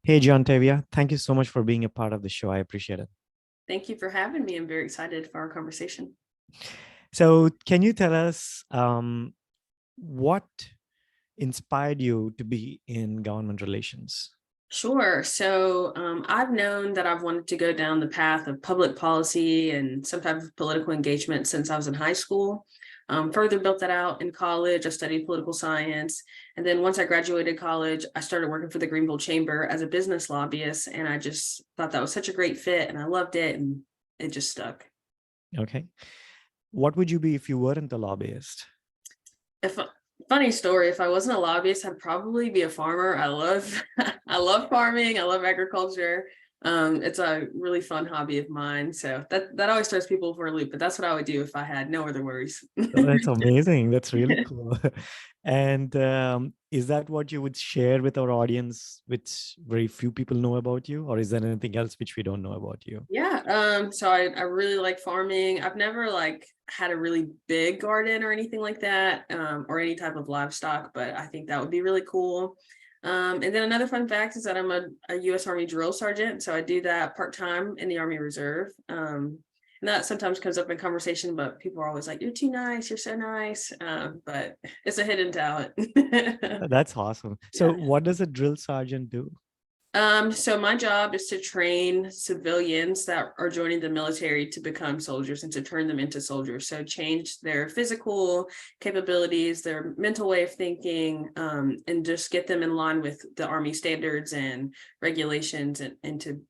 Hey, Jauntavia, thank you so much for being a part of the show. I appreciate it. Thank you for having me. I'm very excited for our conversation. So, can you tell us what inspired you to be in government relations? Sure. I've known that I've wanted to go down the path of public policy and some type of political engagement since I was in high school. Further built that out in college. I studied political science. And then once I graduated college, I started working for the Greenville Chamber as a business lobbyist. And I just thought that was such a great fit and I loved it. And it just stuck. Okay. What would you be if you weren't a lobbyist? If Funny story, if I wasn't a lobbyist, I'd probably be a farmer. I love I love farming. I love agriculture. It's a really fun hobby of mine. So that always throws people for a loop, but that's what I would do if I had no other worries. Oh, that's amazing. That's really cool. And is that what you would share with our audience, which very few people know about you, or is there anything else which we don't know about you? Yeah. I really like farming. I've never had a really big garden or anything like that, or any type of livestock, but I think that would be really cool. And then another fun fact is that I'm a U.S. Army drill sergeant. So I do that part-time in the Army Reserve. And that sometimes comes up in conversation, but people are always like, "You're too nice. You're so nice." But it's a hidden talent. That's awesome. So, Yeah. what does a drill sergeant do? So my job is to train civilians that are joining the military to become soldiers and to turn them into soldiers. So change their physical capabilities, their mental way of thinking, and just get them in line with the Army standards and regulations and to,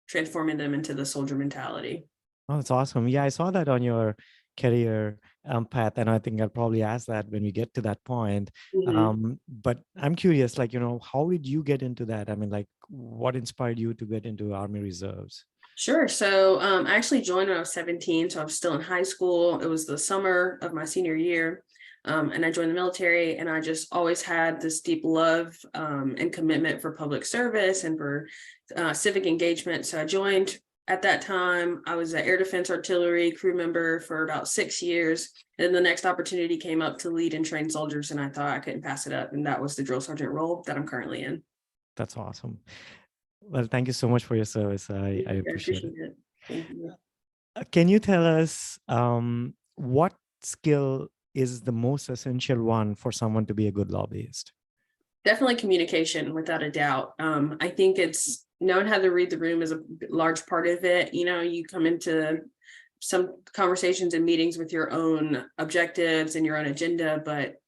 transforming them into the soldier mentality. Oh, that's awesome. Yeah, I saw that on your career path, and I think I'll probably ask that when we get to that point. Mhm. But I'm curious, how did you get into that? I mean, what inspired you to get into Army Reserves? Sure. I actually joined when I was 17, so I was still in high school. It was the summer of my senior year. And I joined the military, and I just always had this deep love and commitment for public service and for civic engagement. So I joined at that time. I was an air defense artillery crew member for about 6 years. And then the next opportunity came up to lead and train soldiers, and I thought I couldn't pass it up. And that was the drill sergeant role that I'm currently in. That's awesome. Well, thank you so much for your service. I I appreciate it. appreciate it. Thank you. Can you tell us what skill is the most essential one for someone to be a good lobbyist? Definitely communication, without a doubt. I think it's knowing how to read the room is a large part of it. You come into some conversations and meetings with your own objectives and your own agenda, but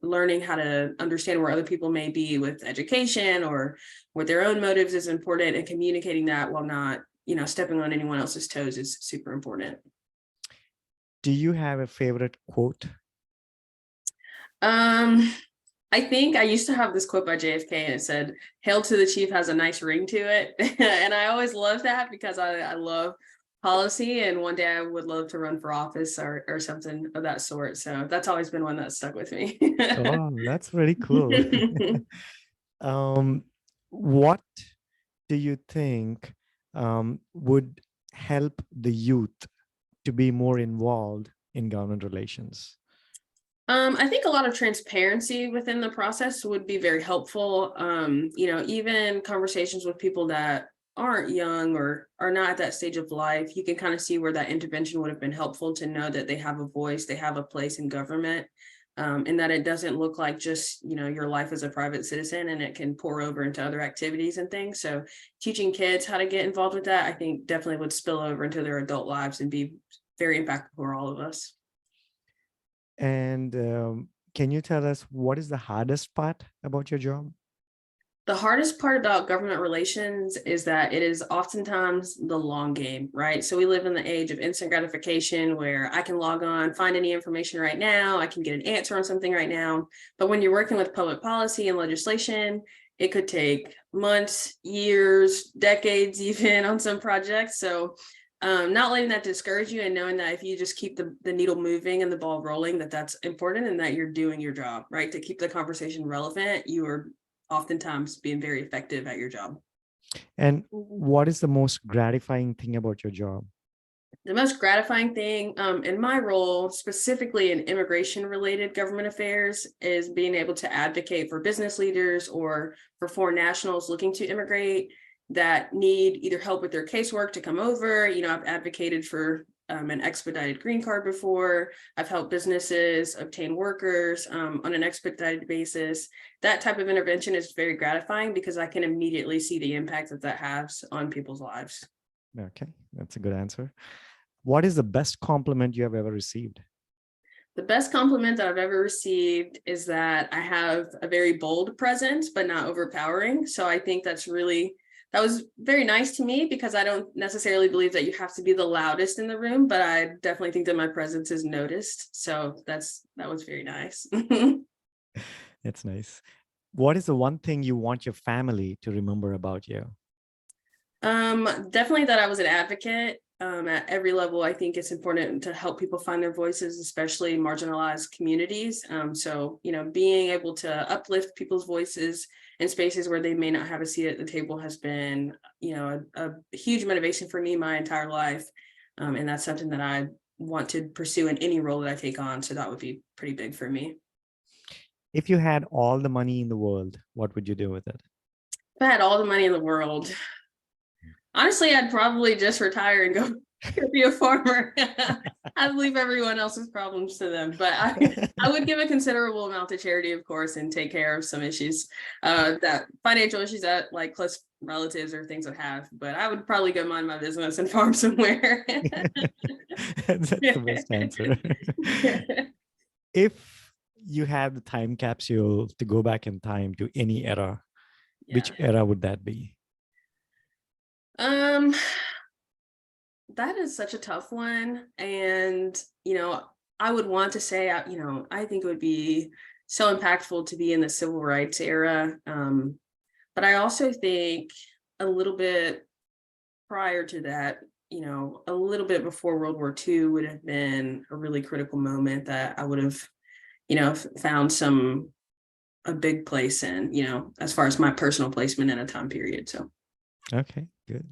learning how to understand where other people may be with education or with their own motives is important, and communicating that while not, stepping on anyone else's toes is super important. Do you have a favorite quote? Um, I think I used to have this quote by JFK, and it said, "Hail to the chief" has a nice ring to it. And I always love that because I love policy, and one day I would love to run for office or something of that sort. So that's always been one that stuck with me. Oh, that's very cool. um, what do you think would help the youth to be more involved in government relations? I think a lot of transparency within the process would be very helpful. Even conversations with people that aren't young or are not at that stage of life, you can kind of see where that intervention would have been helpful to know that they have a voice, they have a place in government, and that it doesn't look like just, your life as a private citizen, and it can pour over into other activities and things. So teaching kids how to get involved with that, I think definitely would spill over into their adult lives and be very impactful for all of us. And can you tell us what is the hardest part about your job? The hardest part about government relations is that it is oftentimes the long game, right? So we live in the age of instant gratification where I can log on, find any information right now, I can get an answer on something right now. But when you're working with public policy and legislation, it could take months, years, decades, even on some projects. So not letting that discourage you, and knowing that if you just keep the needle moving and the ball rolling, that's important, and that you're doing your job, right? To keep the conversation relevant, you are oftentimes being very effective at your job. And what is the most gratifying thing about your job? The most gratifying thing in my role, specifically in immigration related government affairs, is being able to advocate for business leaders or for foreign nationals looking to immigrate that need either help with their casework to come over. I've advocated for an expedited green card before. I've helped businesses obtain workers on an expedited basis. That type of intervention is very gratifying because I can immediately see the impact that that has on people's lives. Okay, that's a good answer. What is the best compliment you have ever received? The best compliment that I've ever received is that I have a very bold presence, but not overpowering. So I think that was very nice to me because I don't necessarily believe that you have to be the loudest in the room, but I definitely think that my presence is noticed. So that was very nice. That's nice. What is the one thing you want your family to remember about you? Definitely that I was an advocate. At every level, I think it's important to help people find their voices, especially marginalized communities. So, being able to uplift people's voices in spaces where they may not have a seat at the table has been, a huge motivation for me my entire life. And that's something that I want to pursue in any role that I take on. So that would be pretty big for me. If you had all the money in the world, what would you do with it? If I had all the money in the world, honestly, I'd probably just retire and go be a farmer. I'd leave everyone else's problems to them. But I would give a considerable amount to charity, of course, and take care of some issues, that financial issues that like close relatives or things would have. But I would probably go mind my business and farm somewhere. That's the best answer. If you had the time capsule to go back in time to any era, which Yeah. era would that be? That is such a tough one. And, I would want to say, I think it would be so impactful to be in the civil rights era. But I also think a little bit prior to that, a little bit before World War II would have been a really critical moment that I would have, found a big place in, as far as my personal placement in a time period. So. Okay, good.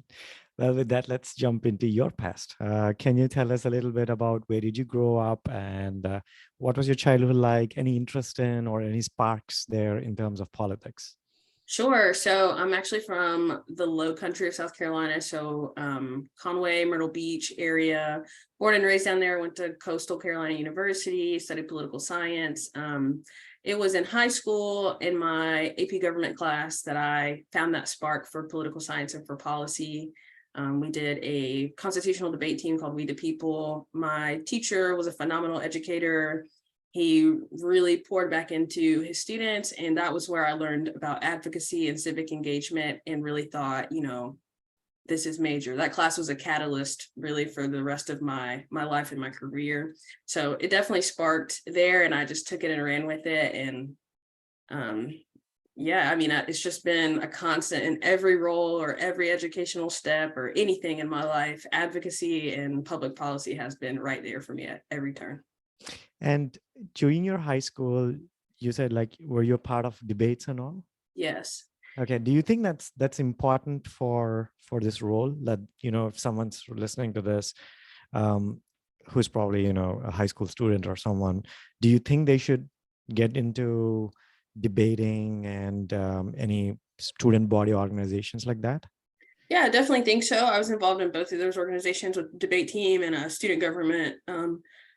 Well, with that, let's jump into your past. Can you tell us a little bit about where did you grow up and what was your childhood like? Any interest in or any sparks there in terms of politics? Sure. So I'm actually from the low country of South Carolina. So Conway-Myrtle Beach area, born and raised down there, went to Coastal Carolina University, studied political science. It was in high school in my AP government class that I found that spark for political science and for policy. We did a constitutional debate team called We the People. My teacher was a phenomenal educator. He really poured back into his students, and that was where I learned about advocacy and civic engagement and really thought, this is major. That class was a catalyst really for the rest of my life and my career. So it definitely sparked there, and I just took it and ran with it. And it's just been a constant in every role or every educational step or anything in my life. Advocacy and public policy has been right there for me at every turn. And during your high school, you said were you a part of debates and all? Yes. Okay. Do you think that's important for this role that, if someone's listening to this, who's probably, a high school student or someone, do you think they should get into debating and any student body organizations like that? Yeah, I definitely think so. I was involved in both of those organizations with debate team and a student government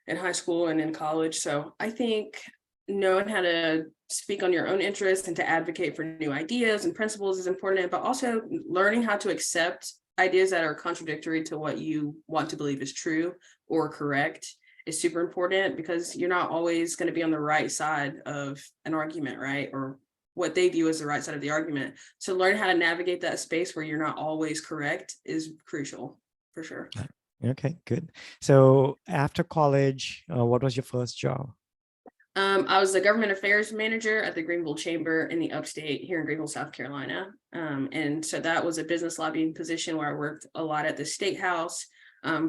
in high school and in college. So I think knowing how to speak on your own interests and to advocate for new ideas and principles is important, but also learning how to accept ideas that are contradictory to what you want to believe is true or correct is super important, because you're not always going to be on the right side of an argument, right? Or what they view as the right side of the argument. So learn how to navigate that space where you're not always correct is crucial, for sure. Okay, good. So after college, what was your first job? I was the government affairs manager at the Greenville Chamber in the upstate here in Greenville, South Carolina. And so that was a business lobbying position where I worked a lot at the State House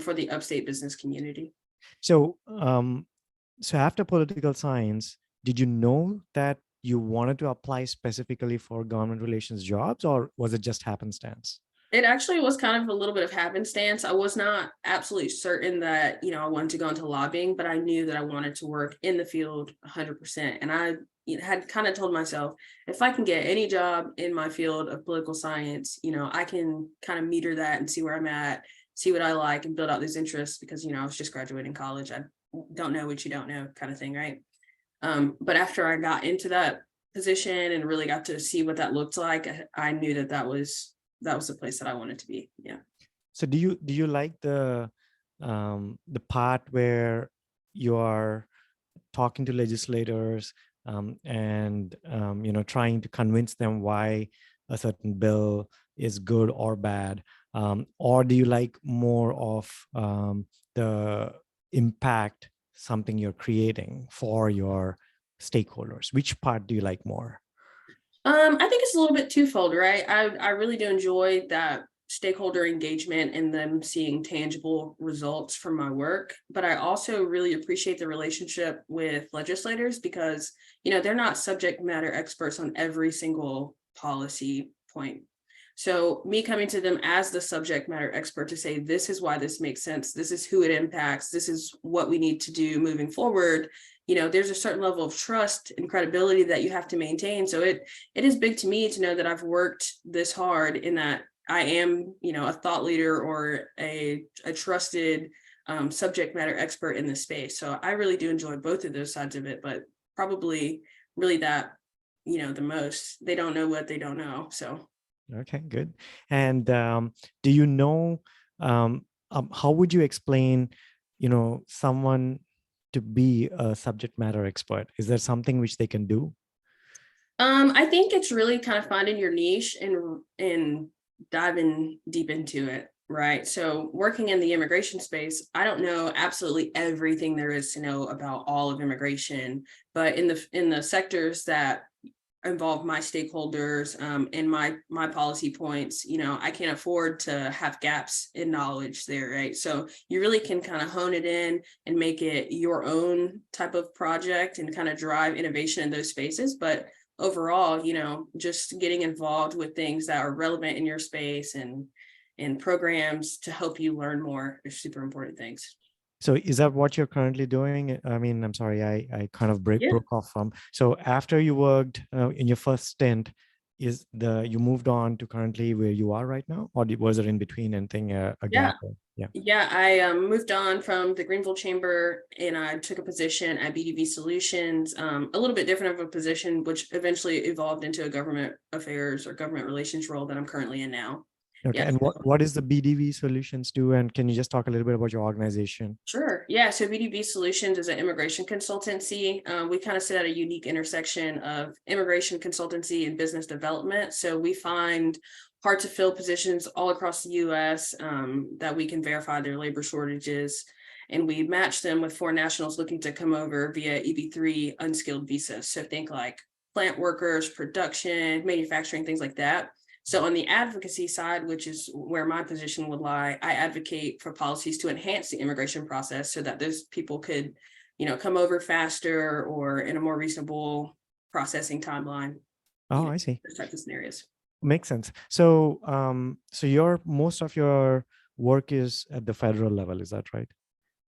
for the upstate business community. So, so after political science, did you know that you wanted to apply specifically for government relations jobs, or was it just happenstance? It actually was kind of a little bit of happenstance. I was not absolutely certain that, I wanted to go into lobbying, but I knew that I wanted to work in the field 100%. And I had kind of told myself, if I can get any job in my field of political science, I can kind of meter that and see where I'm at, see what I like, and build out these interests because, I was just graduating college. I don't know what you don't know kind of thing, right? But after I got into that position and really got to see what that looked like, I knew that was the place that I wanted to be. Yeah. So do you like the part where you are talking to legislators and trying to convince them why a certain bill is good or bad, or do you like more of the impact something you're creating for your stakeholders? Which part do you like more? I think it's a little bit twofold, right? I really do enjoy that stakeholder engagement and them seeing tangible results from my work, but I also really appreciate the relationship with legislators because, they're not subject matter experts on every single policy point. So me coming to them as the subject matter expert to say, this is why this makes sense, this is who it impacts, this is what we need to do moving forward. There's a certain level of trust and credibility that you have to maintain. So it is big to me to know that I've worked this hard in that I am, a thought leader or a trusted subject matter expert in this space. So I really do enjoy both of those sides of it, but probably really that, the most. They don't know what they don't know. So. Okay, good. And do you know, how would you explain, someone to be a subject matter expert? Is there something which they can do? I think it's really kind of finding your niche and diving deep into it, right? So working in the immigration space, I don't know absolutely everything there is to know about all of immigration, but in the sectors that involve my stakeholders and my policy points, I can't afford to have gaps in knowledge there, right? So you really can kind of hone it in and make it your own type of project and kind of drive innovation in those spaces. But overall, just getting involved with things that are relevant in your space and programs to help you learn more are super important things. So is that what you're currently doing? I mean, I'm sorry, I kind of Yeah. broke off from. So after you worked in your first stint, you moved on to currently where you are right now, or was it in between anything a Yeah. gap? Yeah. Yeah, I moved on from the Greenville Chamber and I took a position at BDV Solutions, a little bit different of a position, which eventually evolved into a government affairs or government relations role that I'm currently in now. Okay. Yeah. And what is the BDV Solutions do? And can you just talk a little bit about your organization? Sure. Yeah. So BDV Solutions is an immigration consultancy. We kind of sit at a unique intersection of immigration consultancy and business development. So we find hard to fill positions all across the US that we can verify their labor shortages. And we match them with foreign nationals looking to come over via EB-3 unskilled visas. So think like plant workers, production, manufacturing, things like that. So on the advocacy side, which is where my position would lie, I advocate for policies to enhance the immigration process so that those people could, come over faster or in a more reasonable processing timeline. Oh, I see. Those types of scenarios. Makes sense. So, so most of your work is at the federal level, is that right?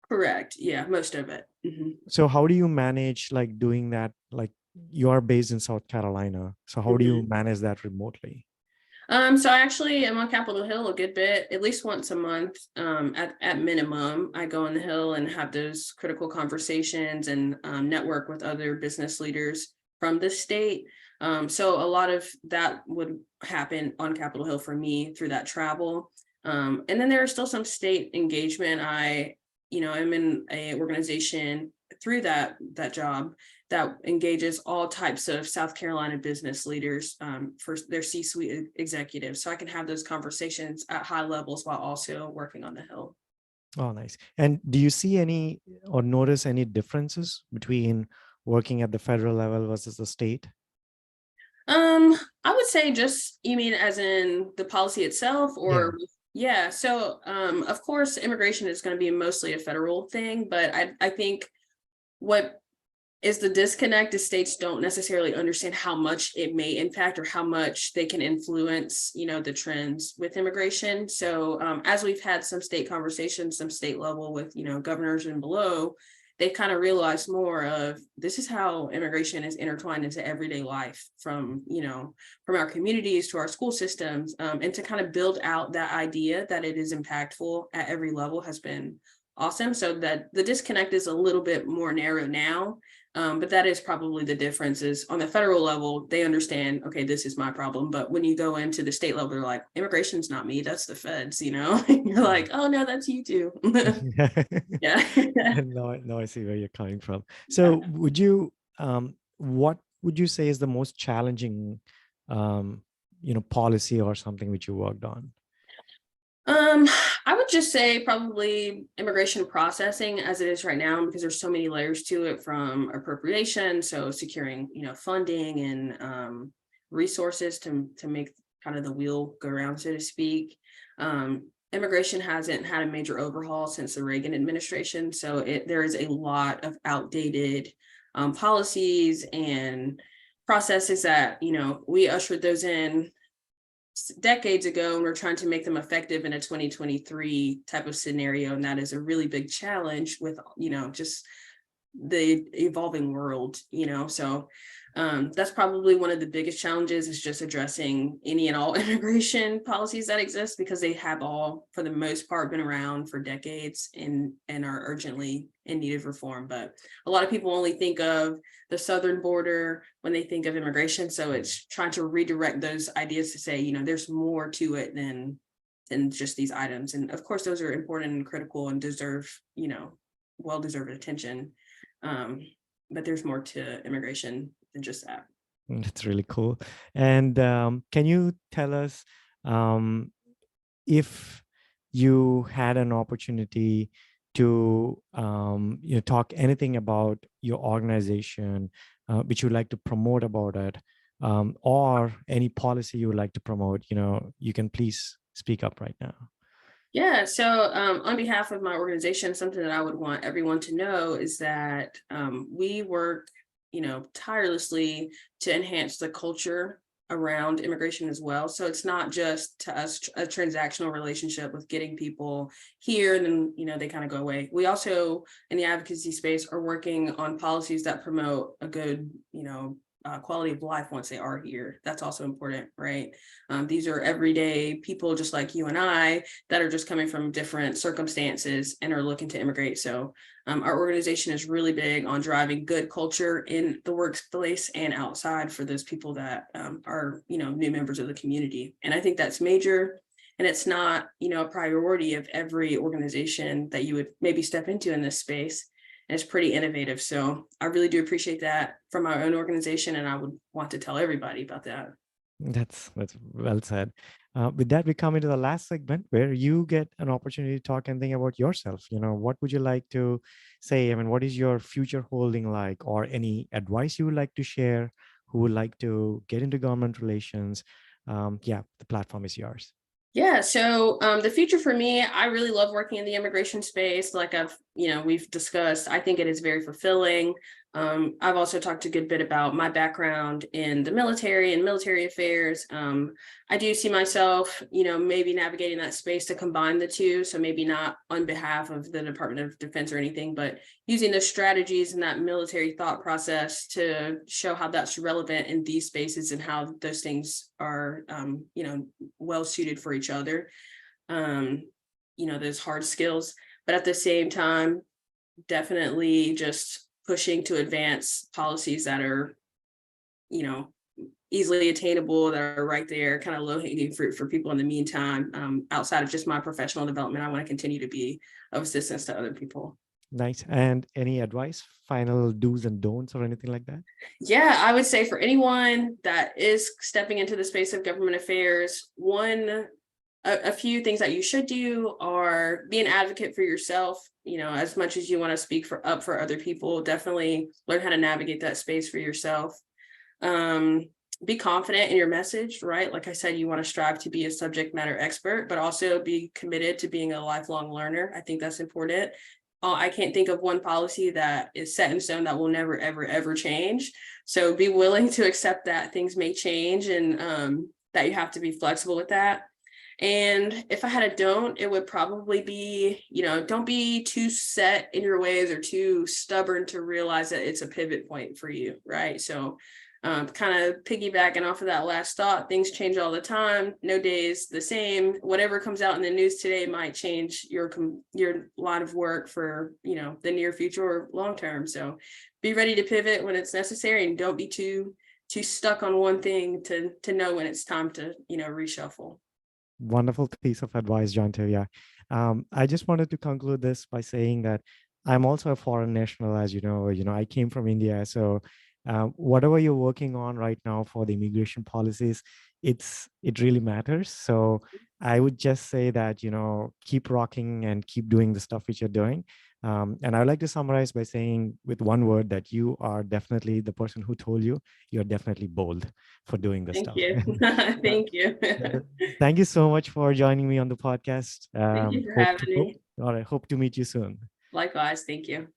Correct. Yeah, most of it. Mhm. So how do you manage like doing that? Like you are based in South Carolina. So how do you manage that remotely? So I actually am on Capitol Hill a good bit, at least once a month. At minimum, I go on the Hill and have those critical conversations and network with other business leaders from the state. So a lot of that would happen on Capitol Hill for me through that travel. And then there is still some state engagement. I'm in a organization through that job that engages all types of South Carolina business leaders for their C-suite executives. So I can have those conversations at high levels while also working on the Hill. Oh, nice. And do you see any or notice any differences between working at the federal level versus the state? I would say just, you mean as in the policy itself Yeah. or yeah. So of course, immigration is going to be mostly a federal thing, but I think what is the disconnect is states don't necessarily understand how much it may impact or how much they can influence, the trends with immigration. So as we've had some state conversations, some state level with, governors and below, they kind of realized more of this is how immigration is intertwined into everyday life from, from our communities to our school systems, and to kind of build out that idea that it is impactful at every level has been awesome. So that the disconnect is a little bit more narrow now. But that is probably the difference is on the federal level, they understand, okay, this is my problem. But when you go into the state level, they're like, immigration's not me, that's the feds, You're like, oh no, that's you too. Yeah. No, I see where you're coming from. So would you, what would you say is the most challenging, policy or something which you worked on? I would just say probably immigration processing as it is right now, because there's so many layers to it from appropriation. So securing, funding and resources to make kind of the wheel go around, so to speak. Immigration hasn't had a major overhaul since the Reagan administration. So there is a lot of outdated policies and processes that, we ushered those in decades ago, and we're trying to make them effective in a 2023 type of scenario. And that is a really big challenge with, just the evolving world, so that's probably one of the biggest challenges is just addressing any and all immigration policies that exist, because they have all, for the most part, been around for decades and are urgently in need of reform. But a lot of people only think of the southern border when they think of immigration. So it's trying to redirect those ideas to say, there's more to it than just these items. And of course, those are important and critical and deserve, well-deserved attention. But there's more to immigration than just that. That's really cool. And can you tell us if you had an opportunity to talk anything about your organization, which you'd like to promote about it, or any policy you would like to promote, you can please speak up right now. Yeah, so on behalf of my organization, something that I would want everyone to know is that we work, tirelessly to enhance the culture around immigration as well. So it's not just to us a transactional relationship with getting people here and then, they kind of go away. We also, in the advocacy space, are working on policies that promote a good, quality of life once they are here. That's also important, right? These are everyday people just like you and I that are just coming from different circumstances and are looking to immigrate. So our organization is really big on driving good culture in the workplace and outside for those people that are, new members of the community. And I think that's major. And it's not, a priority of every organization that you would maybe step into in this space. And it's pretty innovative. So I really do appreciate that from our own organization. And I would want to tell everybody about that. That's well said. With that, we come into the last segment where you get an opportunity to talk and think about yourself. What would you like to say? I mean, what is your future holding like, or any advice you would like to share? Who would like to get into government relations? The platform is yours. Yeah, so the future for me, I really love working in the immigration space. Like we've discussed, I think it is very fulfilling. I've also talked a good bit about my background in the military and military affairs. I do see myself, maybe navigating that space to combine the two. So maybe not on behalf of the Department of Defense or anything, but using the strategies and that military thought process to show how that's relevant in these spaces and how those things are, well suited for each other. Those hard skills, but at the same time, definitely just pushing to advance policies that are, easily attainable, that are right there, kind of low-hanging fruit for people in the meantime. Outside of just my professional development, I want to continue to be of assistance to other people. Nice. And any advice, final do's and don'ts or anything like that? Yeah, I would say for anyone that is stepping into the space of government affairs, a few things that you should do are be an advocate for yourself. As much as you want to speak up for other people, definitely learn how to navigate that space for yourself. Be confident in your message, right? Like I said, you want to strive to be a subject matter expert, but also be committed to being a lifelong learner. I think that's important. I can't think of one policy that is set in stone that will never, ever, ever change. So be willing to accept that things may change, and that you have to be flexible with that. And if I had a don't, it would probably be, don't be too set in your ways or too stubborn to realize that it's a pivot point for you, right? So kind of piggybacking off of that last thought, things change all the time. No day is the same. Whatever comes out in the news today might change your line of work for, the near future or long term. So be ready to pivot when it's necessary, and don't be too stuck on one thing to know when it's time to, reshuffle. Wonderful piece of advice, Jauntavia. I just wanted to conclude this by saying that I'm also a foreign national, as you know. I came from India, so whatever you're working on right now for the immigration policies, it really matters. So I would just say that keep rocking and keep doing the stuff which you're doing. And I would like to summarize by saying with one word that you are definitely the person who told you you're definitely bold for doing this Thank stuff. you. Thank you. Thank you so much for joining me on the podcast. Thank you for having me. All right, hope to meet you soon. Likewise. Thank you.